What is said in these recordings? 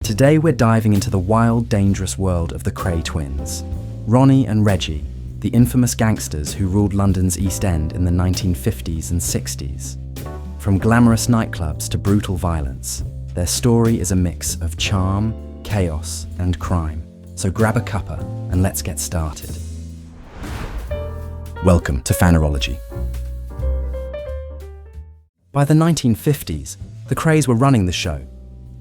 Today we're diving into the wild, dangerous world of the Kray Twins. Ronnie and Reggie, the infamous gangsters who ruled London's East End in the 1950s and 60s. From glamorous nightclubs to brutal violence, their story is a mix of charm, chaos, and crime. So grab a cuppa and let's get started. Welcome to Fanerology. By the 1950s, the Krays were running the show.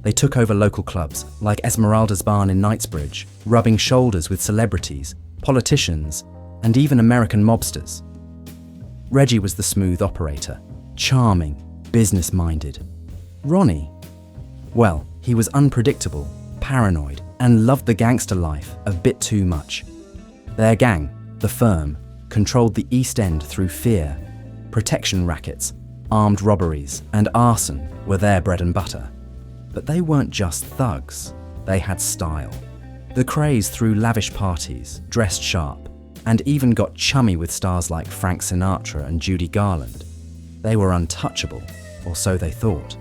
They took over local clubs like Esmeralda's Barn in Knightsbridge, rubbing shoulders with celebrities, politicians, and even American mobsters. Reggie was the smooth operator, charming, business-minded. Ronnie? Well, he was unpredictable, paranoid, and loved the gangster life a bit too much. Their gang, the Firm, controlled the East End through fear. Protection rackets, armed robberies, and arson were their bread and butter. But they weren't just thugs, they had style. The Krays threw lavish parties, dressed sharp, and even got chummy with stars like Frank Sinatra and Judy Garland. They were untouchable, or so they thought.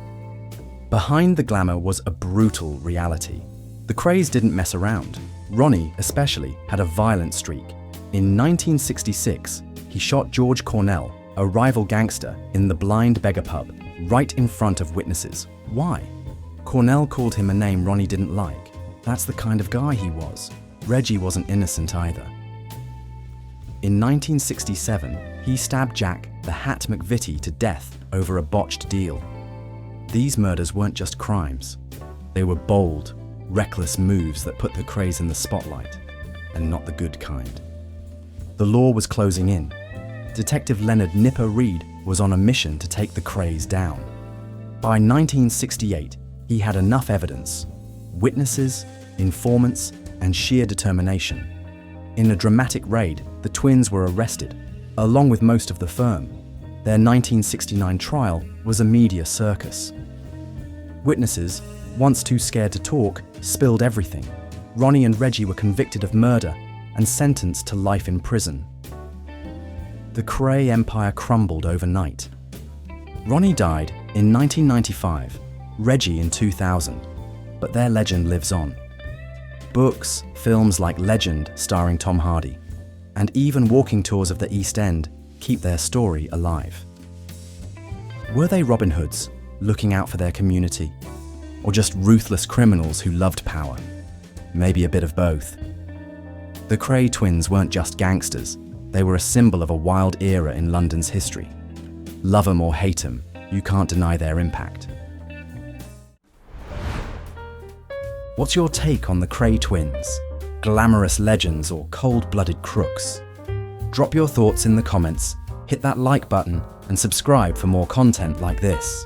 Behind the glamour was a brutal reality. The Krays didn't mess around. Ronnie, especially, had a violent streak. In 1966, he shot George Cornell, a rival gangster, in the Blind Beggar pub, right in front of witnesses. Why? Cornell called him a name Ronnie didn't like. That's the kind of guy he was. Reggie wasn't innocent either. In 1967, he stabbed Jack the Hat McVitie to death over a botched deal. These murders weren't just crimes. They were bold, reckless moves that put the Krays in the spotlight, and not the good kind. The law was closing in. Detective Leonard Nipper Reed was on a mission to take the Krays down. By 1968, he had enough evidence, witnesses, informants, and sheer determination. In a dramatic raid, the twins were arrested, along with most of the Firm. Their 1969 trial was a media circus. Witnesses, once too scared to talk, spilled everything. Ronnie and Reggie were convicted of murder and sentenced to life in prison. The Kray empire crumbled overnight. Ronnie died in 1995, Reggie in 2000, but their legend lives on. Books, films like Legend starring Tom Hardy, and even walking tours of the East End keep their story alive. Were they Robin Hoods, looking out for their community? Or just ruthless criminals who loved power? Maybe a bit of both. The Kray Twins weren't just gangsters, they were a symbol of a wild era in London's history. Love 'em or hate 'em, you can't deny their impact. What's your take on the Kray Twins? Glamorous legends or cold-blooded crooks? Drop your thoughts in the comments, hit that like button, and subscribe for more content like this.